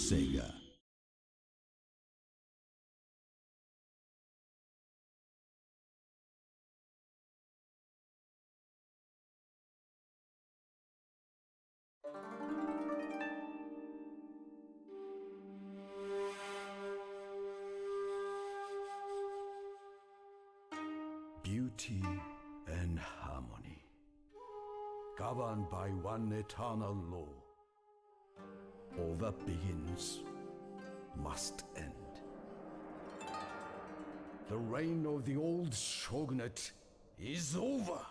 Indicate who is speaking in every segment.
Speaker 1: Sega. Beauty and harmony, governed by one eternal law. All that begins must end. The reign of the old shogunate is over.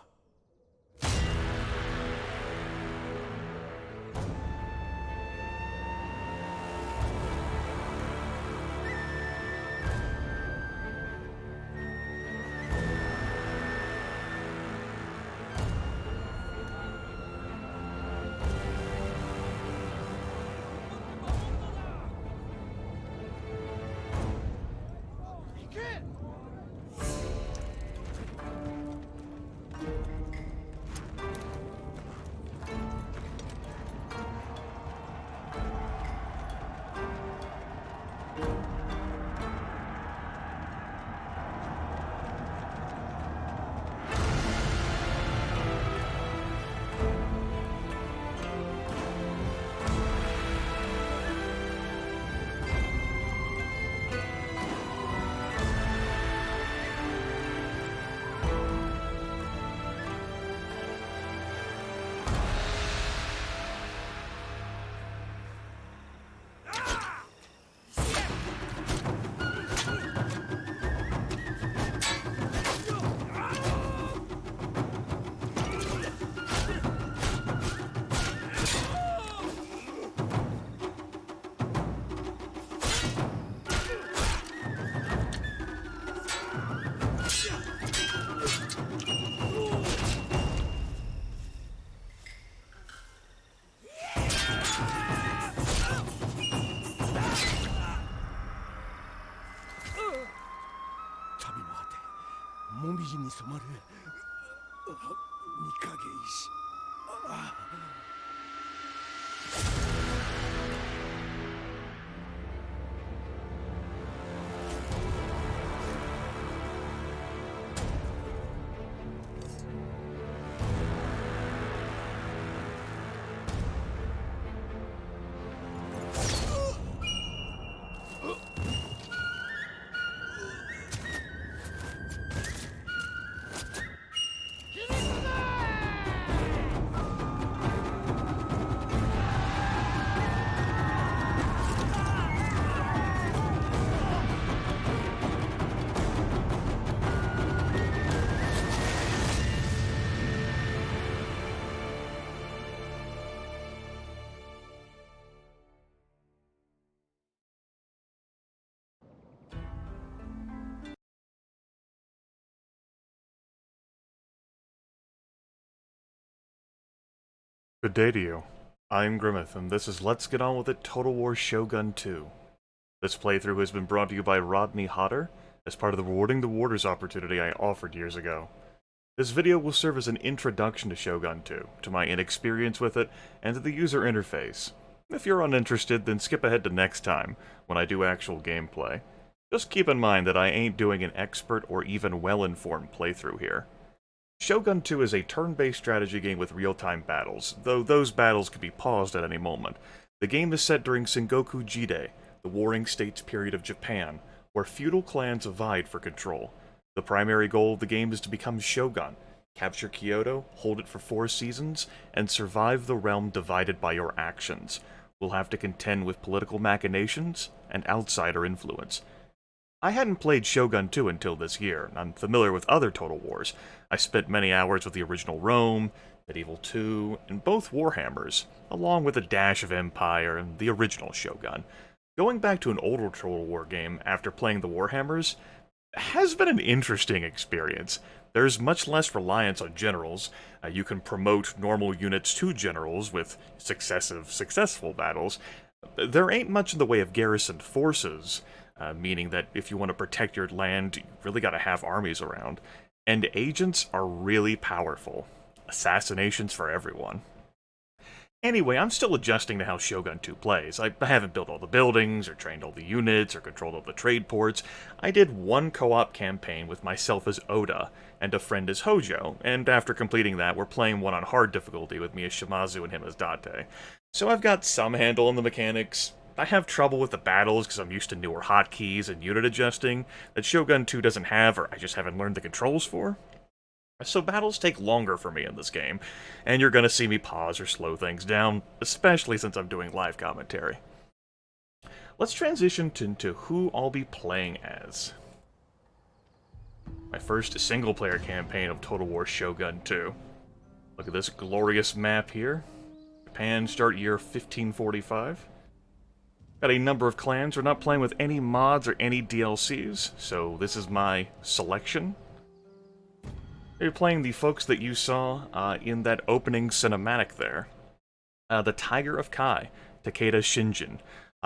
Speaker 2: Good day to you. I'm Grimith, and this is Let's Get On With It Total War Shogun 2. This playthrough has been brought to you by Rodney Hodder as part of the Rewarding the Warders opportunity I offered years ago. This video will serve as an introduction to Shogun 2, to my inexperience with it, and to the user interface. If you're uninterested, then skip ahead to next time, when I do actual gameplay. Just keep in mind that I ain't doing an expert or even well-informed playthrough here. Shogun 2 is a turn-based strategy game with real-time battles, though those battles could be paused at any moment. The game is set during Sengoku Jidai, the Warring States period of Japan, where feudal clans vied for control. The primary goal of the game is to become Shogun, capture Kyoto, hold it for 4 seasons, and survive the realm divided by your actions. We'll have to contend with political machinations and outsider influence. I hadn't played Shogun 2 until this year. I'm familiar with other Total Wars. I spent many hours with the original Rome, Medieval 2, and both Warhammers, along with a dash of Empire and the original Shogun. Going back to an older Total War game after playing the Warhammers has been an interesting experience. There's much less reliance on generals. You can promote normal units to generals with successful battles. There ain't much in the way of garrisoned forces, meaning that if you want to protect your land, you really gotta have armies around. And agents are really powerful. Assassinations for everyone. Anyway, I'm still adjusting to how Shogun 2 plays. I haven't built all the buildings, or trained all the units, or controlled all the trade ports. I did one co-op campaign with myself as Oda, and a friend as Hojo, and after completing that, we're playing one on hard difficulty with me as Shimazu and him as Date. So I've got some handle on the mechanics. I have trouble with the battles because I'm used to newer hotkeys and unit adjusting that Shogun 2 doesn't have, or I just haven't learned the controls for. So battles take longer for me in this game, and you're gonna see me pause or slow things down, especially since I'm doing live commentary. Let's transition into who I'll be playing as. My first single-player campaign of Total War Shogun 2. Look at this glorious map here. Japan, start year 1545. Got a number of clans. We're not playing with any mods or any DLCs, so this is my selection. You're playing the folks that you saw in that opening cinematic there. The Tiger of Kai, Takeda Shinjin.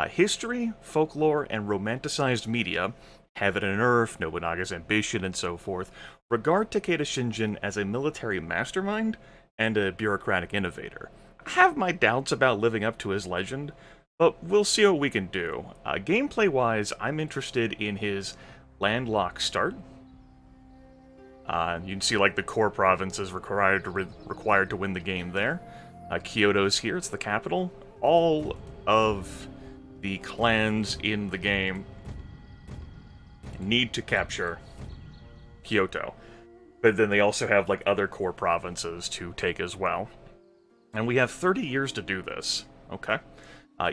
Speaker 2: History, folklore, and romanticized media, Heaven and Earth, Nobunaga's Ambition, and so forth, regard Takeda Shinjin as a military mastermind and a bureaucratic innovator. I have my doubts about living up to his legend, but we'll see what we can do. Gameplay-wise, I'm interested in his landlocked start. You can see like the core provinces required to win the game there. Kyoto's here, it's the capital. All of the clans in the game need to capture Kyoto. But then they also have like other core provinces to take as well. And we have 30 years to do this, okay?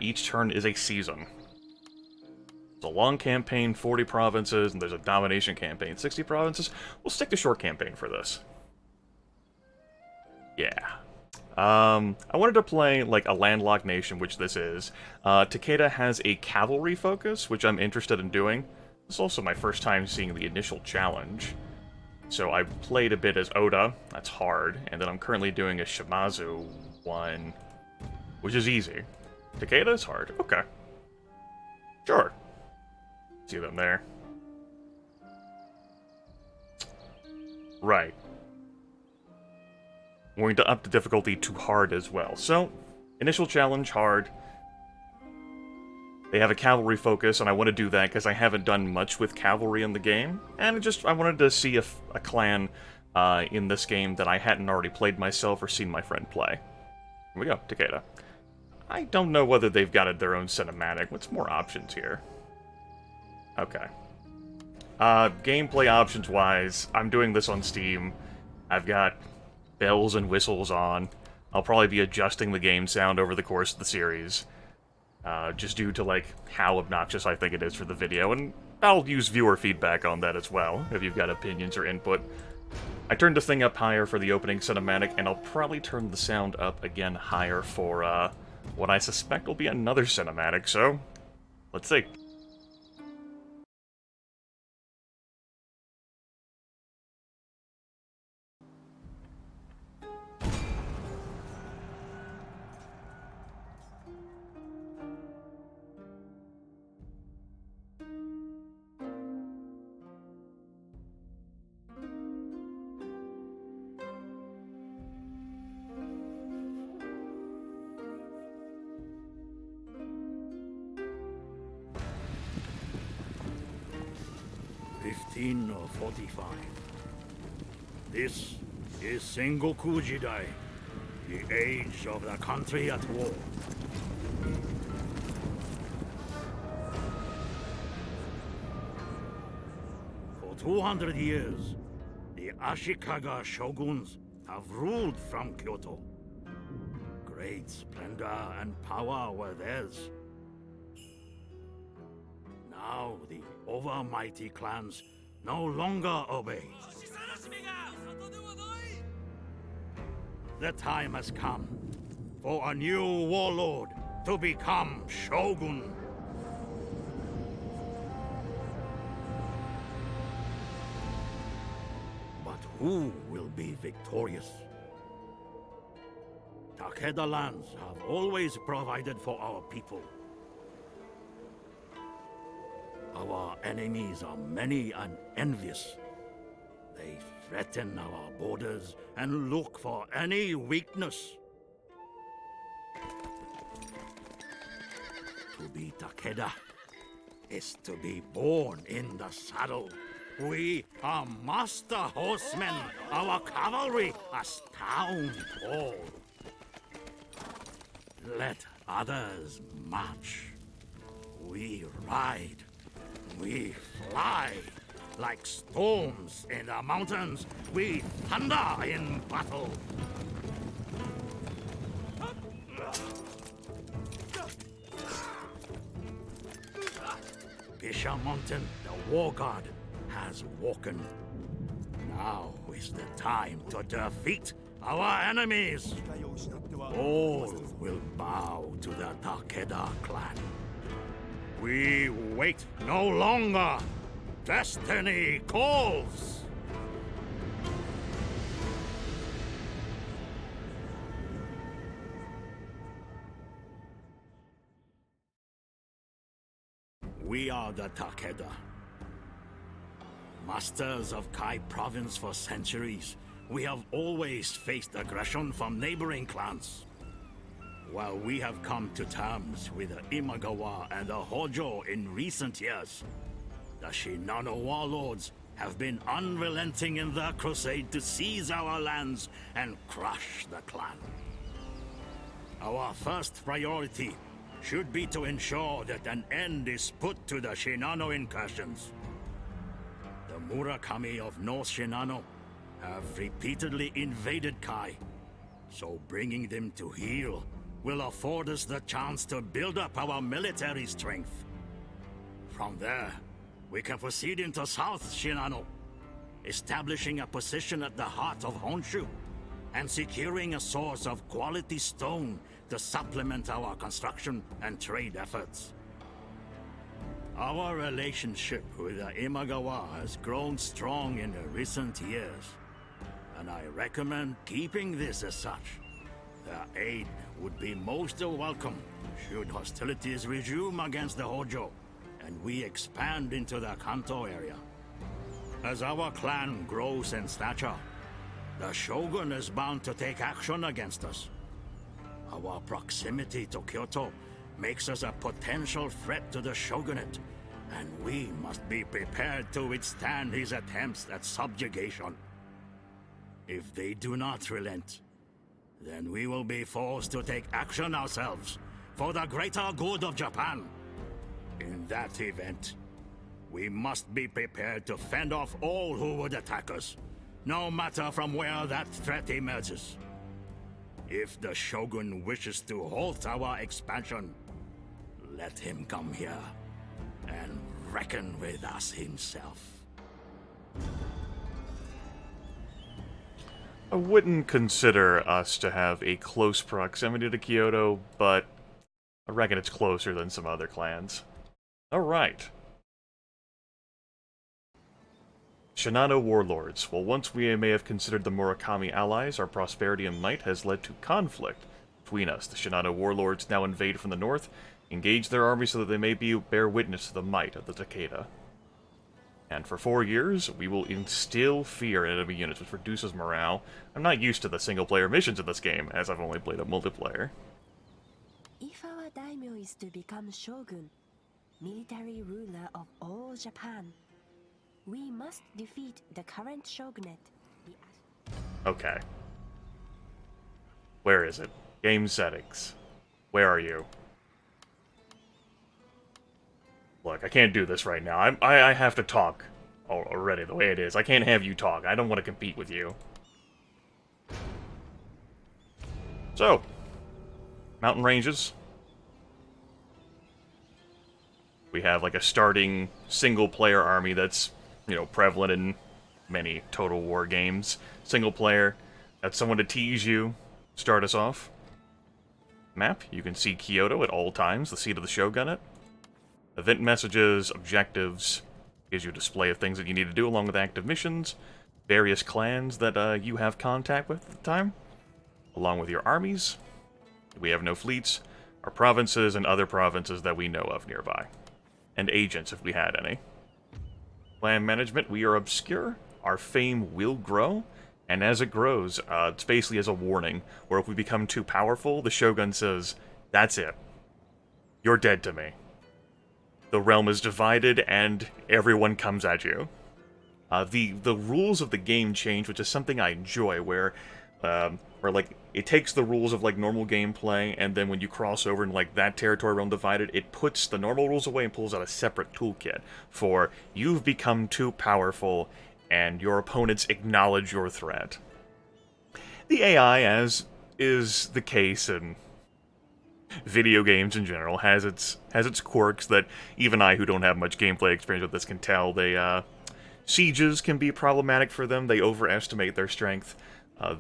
Speaker 2: Each turn is a season. It's a long campaign, 40 provinces, and there's a domination campaign, 60 provinces. We'll stick to short campaign for this. Yeah. I wanted to play, like, a landlocked nation, which this is. Takeda has a cavalry focus, which I'm interested in doing. This is also my first time seeing the initial challenge. So I played a bit as Oda, that's hard, and then I'm currently doing a Shimazu one, which is easy. Takeda is hard, okay. Sure. See them there. Right. I'm going to up the difficulty to hard as well. So, initial challenge, hard. They have a cavalry focus, and I want to do that because I haven't done much with cavalry in the game. And I wanted to see a clan in this game that I hadn't already played myself or seen my friend play. Here we go, Takeda. I don't know whether they've got their own cinematic. What's more options here? Okay. Gameplay options-wise, I'm doing this on Steam. I've got bells and whistles on. I'll probably be adjusting the game sound over the course of the series. Just due to, like, how obnoxious I think it is for the video, and I'll use viewer feedback on that as well, if you've got opinions or input. I turned the thing up higher for the opening cinematic, and I'll probably turn the sound up again higher for, what I suspect will be another cinematic, so let's see.
Speaker 3: Or 45. This is Sengoku Jidai, the age of the country at war. For 200 years, the Ashikaga shoguns have ruled from Kyoto. Great splendor and power were theirs. Now the overmighty clans no longer obey. The time has come for a new warlord to become Shogun. But who will be victorious? Takeda lands have always provided for our people. Our enemies are many and envious. They threaten our borders and look for any weakness. To be Takeda is to be born in the saddle. We are master horsemen. Our cavalry astound all. Let others march. We ride. We fly. Like storms in the mountains, we thunder in battle. Bisha Mountain, the war god, has woken. Now is the time to defeat our enemies. All will bow to the Takeda clan. We wait no longer. Destiny calls! We are the Takeda. Masters of Kai province for centuries, we have always faced aggression from neighboring clans. While we have come to terms with the Imagawa and the Hojo in recent years, the Shinano warlords have been unrelenting in their crusade to seize our lands and crush the clan. Our first priority should be to ensure that an end is put to the Shinano incursions. The Murakami of North Shinano have repeatedly invaded Kai, so bringing them to heel will afford us the chance to build up our military strength. From there, we can proceed into South Shinano, establishing a position at the heart of Honshu, and securing a source of quality stone to supplement our construction and trade efforts. Our relationship with the Imagawa has grown strong in the recent years, and I recommend keeping this as such. Their aid would be most welcome should hostilities resume against the Hojo, and we expand into the Kanto area. As our clan grows in stature, the Shogun is bound to take action against us. Our proximity to Kyoto makes us a potential threat to the Shogunate, and we must be prepared to withstand his attempts at subjugation. If they do not relent, then we will be forced to take action ourselves for the greater good of Japan. In that event, we must be prepared to fend off all who would attack us, no matter from where that threat emerges. If the Shogun wishes to halt our expansion, let him come here and reckon with us himself.
Speaker 2: I wouldn't consider us to have a close proximity to Kyoto, but I reckon it's closer than some other clans. Alright. Shinano warlords. Well, once we may have considered the Murakami allies, our prosperity and might has led to conflict between us. The Shinano warlords now invade from the north, engage their army so that they may bear witness to the might of the Takeda. And for 4 years, we will instill fear in enemy units, which reduces morale. I'm not used to the single-player missions in this game, as I've only played a multiplayer.
Speaker 4: If our daimyo is to become shogun, military ruler of all Japan, we must defeat the current shogunate.
Speaker 2: Okay. Where is it? Game settings. Where are you? Look, I can't do this right now. I have to talk already the way it is. I can't have you talk. I don't want to compete with you. So, mountain ranges. We have like a starting single-player army that's, you know, prevalent in many Total War games. Single player, that's someone to tease you, start us off. Map, you can see Kyoto at all times, the seat of the Shogunate. Event messages, objectives, gives you a display of things that you need to do along with active missions, various clans that you have contact with at the time, along with your armies. We have no fleets, our provinces and other provinces that we know of nearby, and agents if we had any. Clan management, we are obscure, our fame will grow, and as it grows, it's basically as a warning, where if we become too powerful, the Shogun says, that's it. you're dead to me. The realm is divided, and everyone comes at you. The rules of the game change, which is something I enjoy, where like it takes the rules of like normal gameplay, and then when you cross over in like that territory realm divided, it puts the normal rules away and pulls out a separate toolkit for you've become too powerful, and your opponents acknowledge your threat. The AI, as is the case in video games in general, has its quirks that even I, who don't have much gameplay experience with this, can tell. Sieges can be problematic for them. They overestimate their strength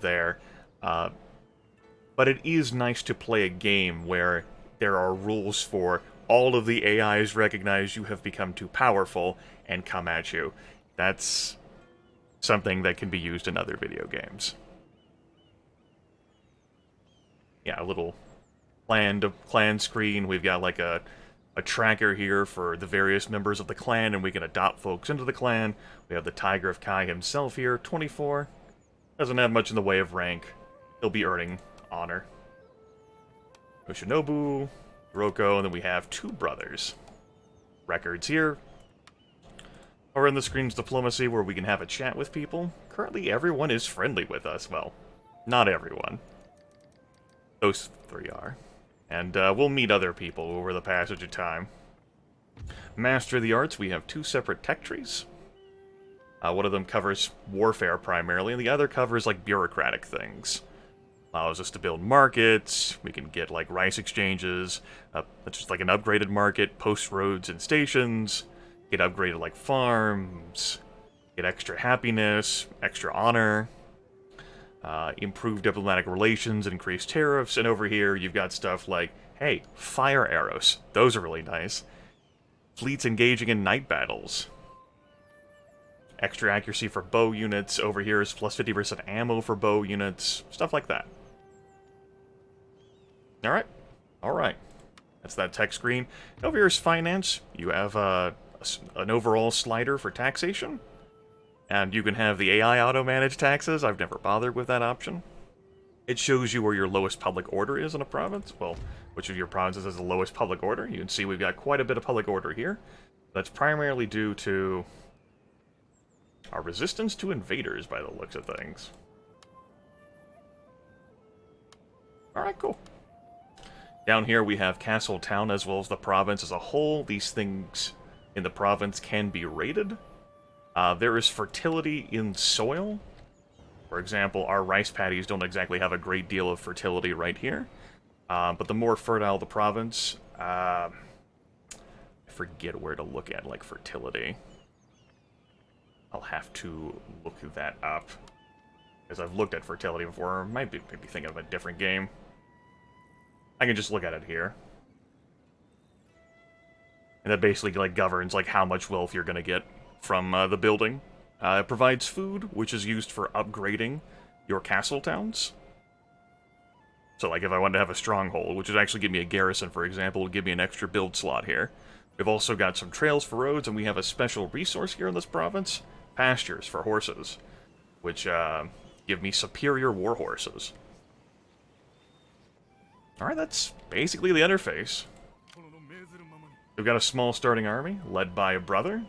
Speaker 2: there. But it is nice to play a game where there are rules for all of the AIs recognize you have become too powerful and come at you. That's something that can be used in other video games. Yeah, a little clan screen. We've got like a tracker here for the various members of the clan, and we can adopt folks into the clan. We have the Tiger of Kai himself here, 24. Doesn't have much in the way of rank. He'll be earning honor. Yoshinobu, Roko, and then we have two brothers. Records here. Over in the screen's diplomacy, where we can have a chat with people. Currently, everyone is friendly with us. Well, not everyone. Those three are. And we'll meet other people over the passage of time. Master of the Arts, we have two separate tech trees. One of them covers warfare primarily, and the other covers like bureaucratic things. Allows us to build markets, we can get like rice exchanges, that's just like an upgraded market, post roads and stations, get upgraded like farms, get extra happiness, extra honor. Improved diplomatic relations, increased tariffs, and over here you've got stuff like, hey, fire arrows. Those are really nice. Fleets engaging in night battles. Extra accuracy for bow units. Over here is plus 50% ammo for bow units. Stuff like that. Alright. Alright. That's that tech screen. Over here is finance. You have an overall slider for taxation. And you can have the AI auto-manage taxes. I've never bothered with that option. It shows you where your lowest public order is in a province. Well, which of your provinces has the lowest public order. You can see we've got quite a bit of public order here. That's primarily due to our resistance to invaders, by the looks of things. Alright, cool. Down here we have Castle Town as well as the province as a whole. These things in the province can be rated. There is fertility in soil. For example, our rice paddies don't exactly have a great deal of fertility right here. But the more fertile the province, I forget where to look at, like, fertility. I'll have to look that up. Because I've looked at fertility before. Might be thinking of a different game. I can just look at it here. And that basically, like, governs, like, how much wealth you're gonna get from the building. It provides food, which is used for upgrading your castle towns. So, like, if I wanted to have a stronghold, which would actually give me a garrison, for example, would give me an extra build slot here. We've also got some trails for roads, and we have a special resource here in this province, pastures for horses, which give me superior war horses. Alright, that's basically the interface. We've got a small starting army, led by a brother,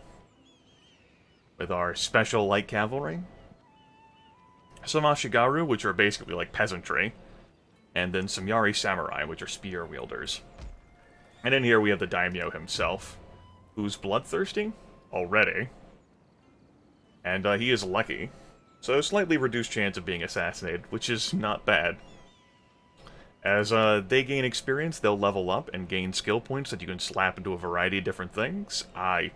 Speaker 2: with our special light cavalry. Some Ashigaru, which are basically like peasantry. And then some Yari Samurai, which are spear wielders. And in here we have the daimyo himself, who's bloodthirsty already. And he is lucky. So a slightly reduced chance of being assassinated, which is not bad. As they gain experience, they'll level up and gain skill points that you can slap into a variety of different things. I'm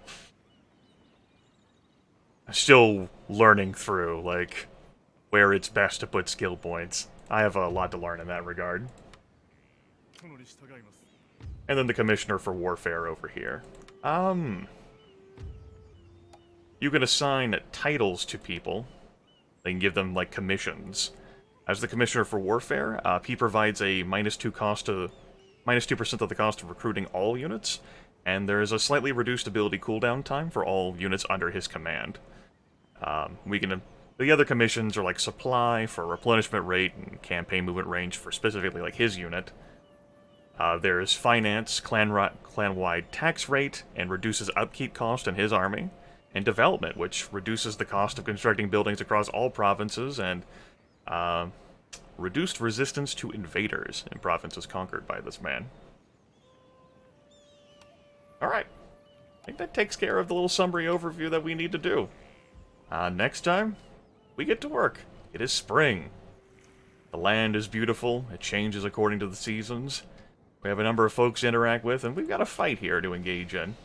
Speaker 2: still learning through, like, where it's best to put skill points. I have a lot to learn in that regard. And then the Commissioner for Warfare over here. You can assign titles to people. They can give them, like, commissions. As the Commissioner for Warfare, he provides a -2% of the cost of recruiting all units, and there is a slightly reduced ability cooldown time for all units under his command. The other commissions are like supply for replenishment rate and campaign movement range for specifically like his unit. There's finance, clan-wide tax rate, and reduces upkeep cost in his army. And development, which reduces the cost of constructing buildings across all provinces, and reduced resistance to invaders in provinces conquered by this man. Alright. I think that takes care of the little summary overview that we need to do. Next time, we get to work. It is spring. The land is beautiful. It changes according to the seasons. We have a number of folks to interact with, and we've got a fight here to engage in.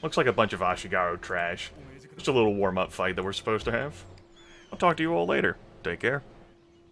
Speaker 2: Looks like a bunch of Ashigaru trash. Just a little warm-up fight that we're supposed to have. I'll talk to you all later. Take care.